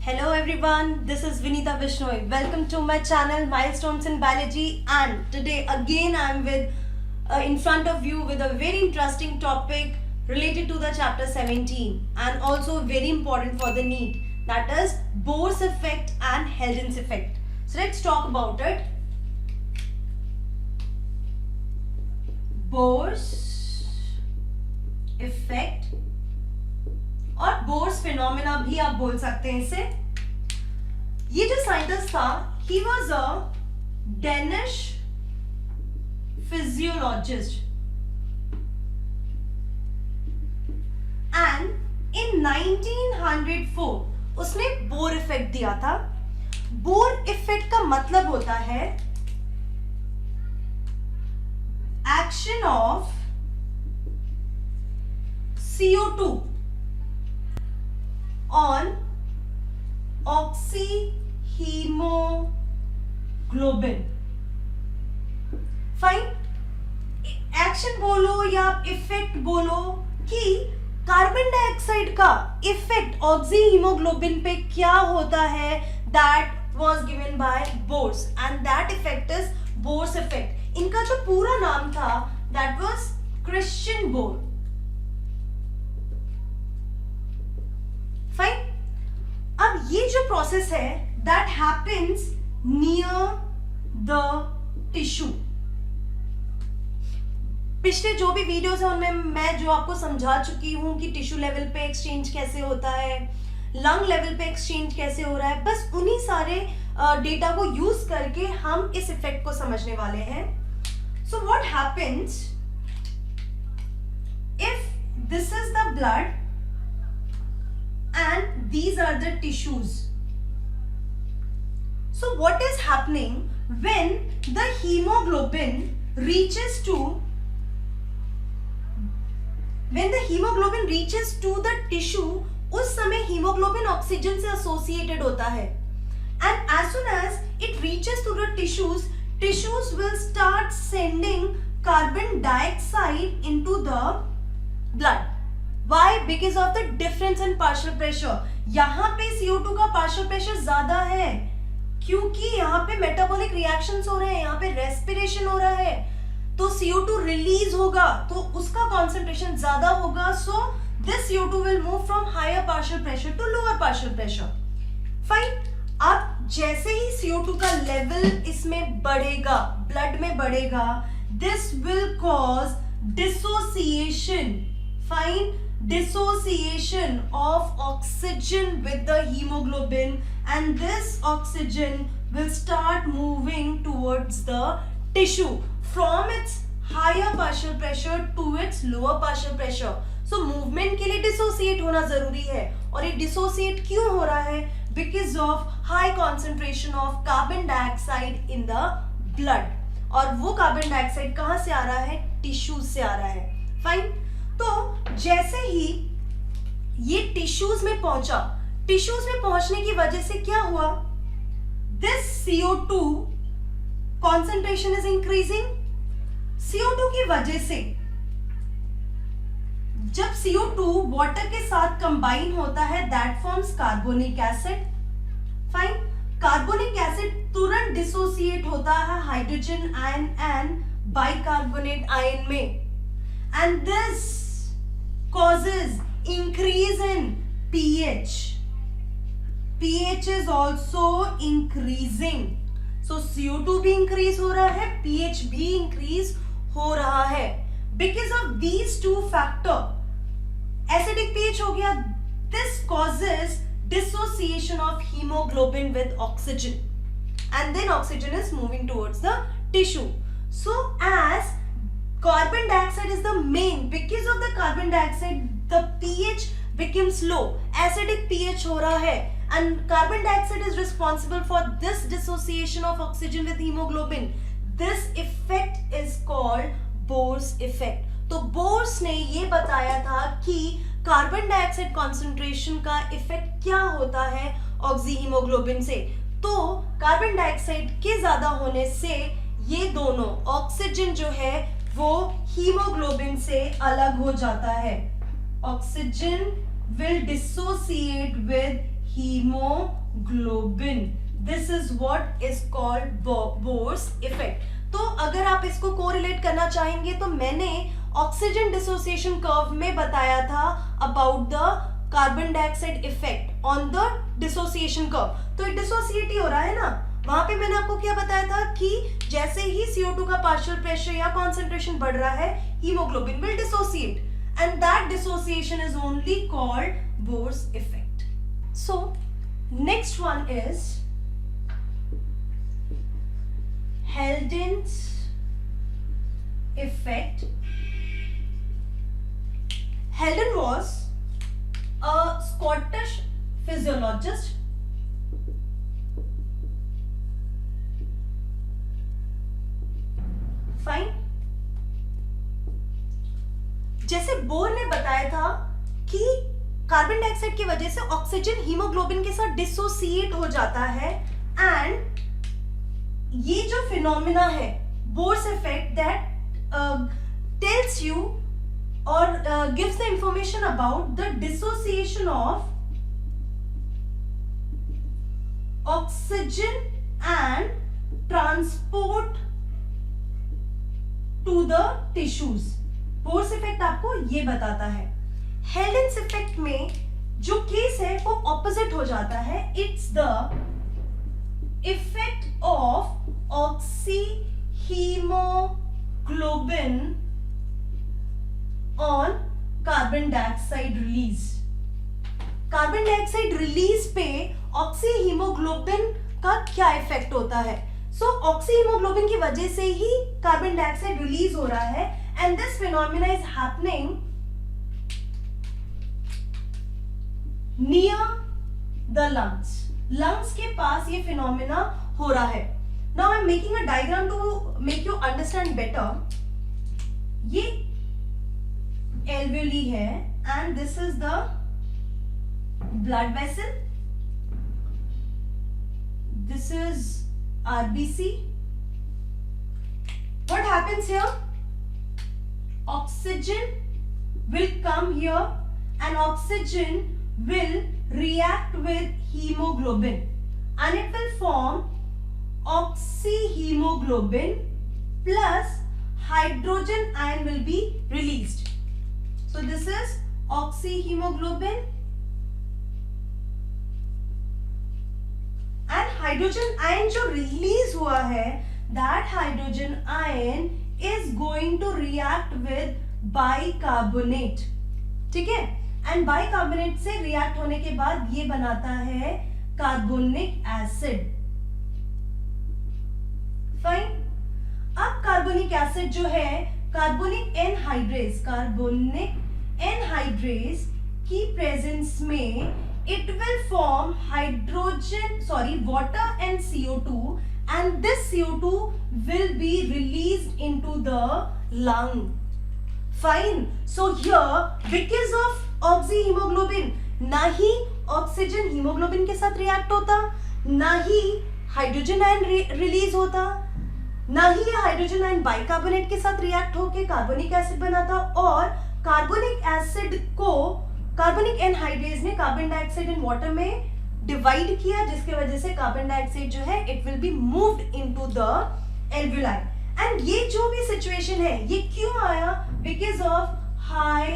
Hello everyone, this is Vinita Bishnoi. Welcome to my channel Milestones in Biology, and today again I am in front of you with a very interesting topic related to the chapter 17 and also very important for the NEET, that is Bohr's effect and Heldens effect. So let's talk about it. Bohr's effect और bourse phenomena भी आप बोल सकते हैं इसे. ये जो scientist था, he was a Danish physiologist and in 1904 उसने बोर इफेक्ट दिया था. बोर इफेक्ट का मतलब होता है action of CO2 on oxyhemoglobin. Fine. Action बोलो या इफेक्ट बोलो कि कार्बन डाइऑक्साइड का इफेक्ट ऑक्सीहीमोग्लोबिन पे क्या होता है, that was given by Bohr's and that effect is Bohr's effect. इनका जो पूरा नाम था that was Christian Bohr. Fine. अब ये जो प्रोसेस है that happens near the tissue. पिछले जो भी वीडियोस हैं उनमें मैं जो आपको समझा चुकी हूं कि टिश्यू लेवल पे एक्सचेंज कैसे होता है, लंग लेवल पे एक्सचेंज कैसे हो रहा है. बस उन्हीं सारे डेटा को यूज करके हम इस इफेक्ट को समझने वाले हैं. So what happens if this is the blood and these are the tissues. So what is happening when the hemoglobin reaches to the tissue? उस समय hemoglobin ऑक्सीजन से associated होता है, and as soon as it reaches to the tissues will start sending carbon dioxide into the blood. Why? Because of the difference in partial pressure. यहाँ पे CO2 का partial pressure ज्यादा है क्योंकि यहाँ पे metabolic reactions हो रहे हैं, यहाँ पे respiration हो रहा है, तो CO2 रिलीज होगा तो उसका concentration ज्यादा होगा. So this CO2 will move from higher partial pressure to lower partial pressure. Fine. अब जैसे ही CO2 का level इसमें बढ़ेगा, blood में बढ़ेगा, this will cause dissociation. Fine. Dissociation of oxygen with the hemoglobin, and this oxygen will start moving towards the tissue from its higher partial pressure to its lower partial pressure. So movement के लिए dissociate होना जरूरी है, और ये dissociate क्यों हो रहा है? Because of high concentration of carbon dioxide in the blood. और वो carbon dioxide कहाँ से आ रहा है? Tissues से आ रहा है. Fine. तो जैसे ही ये टिश्यूज में पहुंचा, टिश्यूज में पहुंचने की वजह से क्या हुआ? This CO2 concentration is increasing. CO2 की वजह से जब CO2 वाटर के साथ कंबाइन होता है that forms carbonic acid. Fine. Carbonic acid तुरंत डिसोसिएट होता है hydrogen ion and bicarbonate ion में, and this causes increase in pH. pH is also increasing. So CO2 भी increase हो रहा है, pH भी increase हो रहा है. Because of these two factor, acidic pH हो गया. This causes dissociation of hemoglobin with oxygen, and then oxygen is moving towards the tissue. So as carbon dioxide is the main, because of the carbon dioxide the pH becomes low, acidic pH हो रहा है, and carbon dioxide is responsible for this dissociation of oxygen with hemoglobin. This effect is called Bohr's effect. तो bourse ने ये बताया था कि carbon dioxide concentration का इफेक्ट क्या होता है ऑक्सीहीमोग्लोबिन से. तो कार्बन डाइऑक्साइड के ज्यादा होने से ये दोनों ऑक्सीजन जो है वो हीमोग्लोबिन से अलग हो जाता है. Oxygen will dissociate with haemoglobin. This is what is called Bohr's effect. तो अगर आप इसको कोरिलेट करना चाहेंगे तो मैंने ऑक्सीजन डिसोसिएशन कर्व में बताया था about the carbon dioxide effect on the dissociation curve. तो डिसोसिएट ही हो रहा है ना. वहां पे मैंने आपको क्या बताया था कि जैसे ही CO2 का पार्शियल प्रेशर या कॉन्सेंट्रेशन बढ़ रहा है, haemoglobin will dissociate, and that dissociation is only called Bohr's effect. So next one is Heldon's effect. Heldon was a Scottish physiologist. Fine. जैसे बोर ने बताया था कि कार्बन डाइऑक्साइड की वजह से ऑक्सीजन हीमोग्लोबिन के साथ डिसोसिएट हो जाता है, एंड ये जो फिनोमिना है Bohr's effect that tells you और gives the information about the dissociation of oxygen and transport to the tissues. Bohr's effect आपको ये बताता है. हेल्डेन्स इफेक्ट में जो केस है वो ऑपोजिट हो जाता है. It's the effect of oxyhemoglobin on carbon dioxide release. Carbon dioxide release पे ऑक्सीहीमोग्लोबिन का क्या इफेक्ट होता है? सो ऑक्सीहीमोग्लोबिन की वजह से ही कार्बन डाइऑक्साइड रिलीज हो रहा है, and this phenomena is happening near the lungs. Lungs के पास ये फिनोमिना हो रहा है. Now I am making a diagram to make you understand better. ये एल्वेली है and this is the blood vessel. This is RBC. What happens here? Oxygen will come here and oxygen will react with hemoglobin and it will form oxyhemoglobin plus hydrogen ion will be released. So this is oxyhemoglobin and hydrogen ion जो release हुआ है, that hydrogen ion is going to react with bicarbonate. ठीक है. And bicarbonate से react होने के बाद ये बनाता है कार्बोनिक एसिड. फाइन. अब कार्बोनिक एसिड जो है कार्बोनिक एनहाइड्रेज की प्रेजेंस में it will form water and CO2, and this CO2 will be released into the lung. Fine. So here because of oxyhaemoglobin, ना ही ऑक्सीजन हीमोग्लोबिन के साथ react होता, ना ही हाइड्रोजन आयन रिलीज होता, ना ही ये हाइड्रोजन आयन बाइकार्बोनेट के साथ रिएक्ट होके कार्बोनिक एसिड बनाता, और कार्बोनिक एसिड को कार्बोनिक एनहाइड्रेज ने कार्बन डाइऑक्साइड एंड वाटर में डिवाइड किया, जिसके वजह से कार्बन डाइऑक्साइड जो है it will be moved into the alveoli. And ये जो भी सिचुएशन है ये क्यों आया? Because of high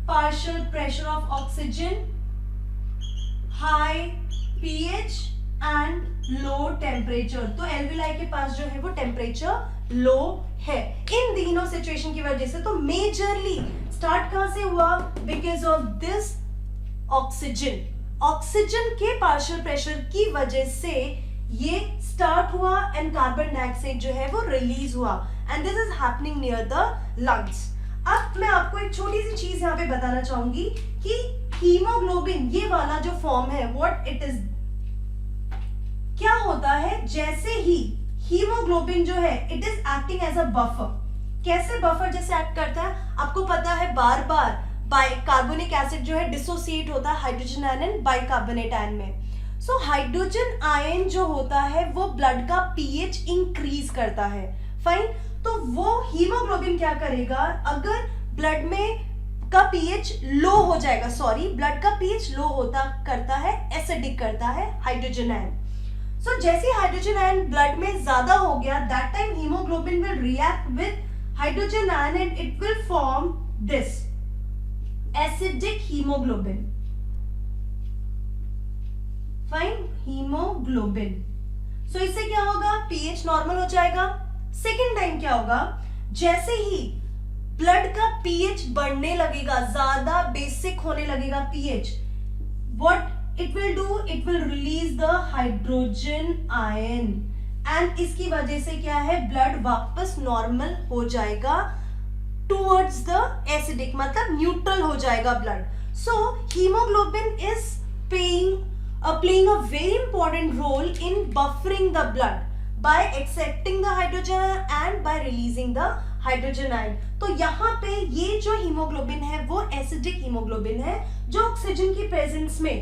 partial pressure of oxygen, high pH and low temperature. तो एल्वेलाई के पास जो है वो टेम्परेचर लो है. इन तीनों सिचुएशन की वजह से तो मेजरली स्टार्ट कहां से हुआ? Because of this oxygen. Oxygen के पार्शियल प्रेशर की वजह से ये स्टार्ट हुआ एंड कार्बन डाइऑक्साइड जो है वो रिलीज हुआ, and this is happening near the lungs. अब मैं आपको एक छोटी सी चीज यहाँ पे बताना चाहूंगी कि हीमोग्लोबिन ये वाला जो फॉर्म है व्हाट इट इज, क्या होता है? जैसे ही हीमोग्लोबिन जो है it is acting as a buffer. कैसे बफर जैसे एक्ट करता है? आपको पता है बार बार कार्बोनिक एसिड जो है डिसोसिएट होता है hydrogen ion and bicarbonate ion में. सो हाइड्रोजन आयन जो होता है वो ब्लड का पीएच इंक्रीज करता है. फाइन. तो वो हीमोग्लोबिन क्या करेगा? अगर ब्लड में का पीएच लो हो जाएगा, सॉरी ब्लड का पीएच लो होता करता है, एसिडिक करता है हाइड्रोजन आयन। सो जैसे हाइड्रोजन आयन ब्लड में ज्यादा हो गया, that time haemoglobin will react with hydrogen ion and it will form this acidic haemoglobin, fine, haemoglobin. So इससे क्या होगा, पीएच नॉर्मल हो जाएगा। सेकेंड टाइम क्या होगा, जैसे ही ब्लड का पीएच बढ़ने लगेगा, ज्यादा बेसिक होने लगेगा pH, what it will do, it will release the hydrogen ion and इसकी वजह से क्या है, ब्लड वापस नॉर्मल हो जाएगा टुवर्ड्स द एसिडिक, मतलब न्यूट्रल हो जाएगा blood. So haemoglobin is playing a very important role in buffering the blood by accepting the hydrogen and by releasing the hydrogen ion। तो यहाँ पे ये जो हीमोग्लोबिन है वो एसिडिक हीमोग्लोबिन है, जो ऑक्सीजन की प्रेजेंस में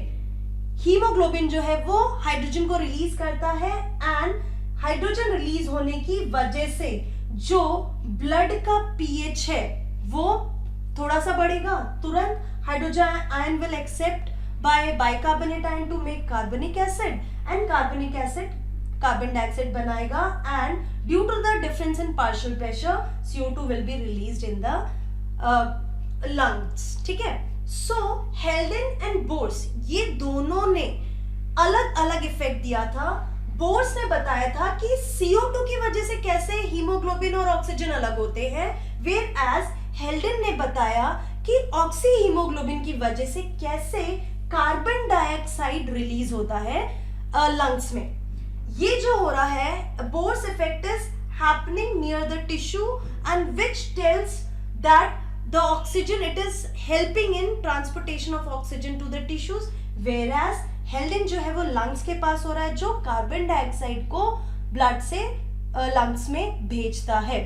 हीमोग्लोबिन जो है वो हाइड्रोजन को रिलीज करता है एंड हाइड्रोजन रिलीज होने की वजह से जो ब्लड का पीएच है वो थोड़ा सा बढ़ेगा, तुरंत hydrogen ion will accept by bicarbonate ion to make carbonic acid and carbonic acid carbon dioxide बनाएगा and due to the difference in partial pressure CO2 will be released in the lungs, ठीक है। So हेल्डेन and bourse ये दोनों ने अलग अलग effect दिया था। बोर्स ने बताया था कि CO2 की वजह से कैसे हीमोग्लोबिन और ऑक्सीजन अलग होते हैं, वेयर एज हेल्डेन ने बताया कि ऑक्सी हीमोग्लोबिन की वजह से कैसे कार्बन डाइऑक्साइड रिलीज होता है लंग्स में। ये जो हो रहा है Bohr's effect is happening near the tissue and which tells that the oxygen it is helping in transportation of oxygen to the tissues, whereas Haldane जो है वो लंग्स के पास हो रहा है, जो कार्बन डाइऑक्साइड को ब्लड से लंग्स में भेजता है।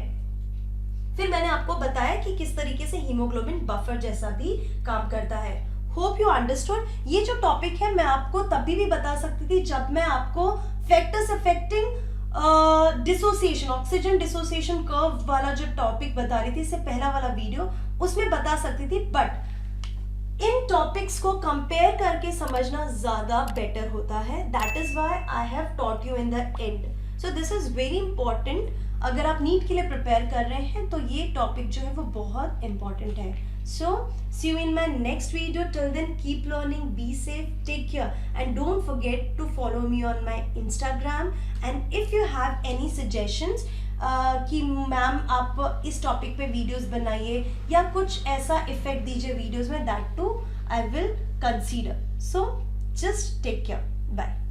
फिर मैंने आपको बताया कि किस तरीके से हीमोग्लोबिन बफर जैसा भी काम करता है। Hope you understood. ये जो टॉपिक है मैं आपको तभी भी बता सकती थी जब मैं आपको factors affecting dissociation, oxygen dissociation curve वाला जो टॉपिक बता रही थी, इससे पहला वाला वीडियो, उसमें बता सकती थी, बट इन टॉपिक्स को कंपेयर करके समझना ज्यादा बेटर होता है। That is why I have taught you in the end. So this is very important. अगर आप नीट के लिए प्रिपेयर कर रहे हैं तो ये टॉपिक जो है वो बहुत इंपॉर्टेंट है। So, see you in my next video. Till then, keep learning, be safe, take care, and don't forget to follow me on my Instagram. And if you have any suggestions कि ma'am आप इस topic पे videos बनाइए या कुछ ऐसा effect दीजिए videos में, that too I will consider. So, just take care. Bye.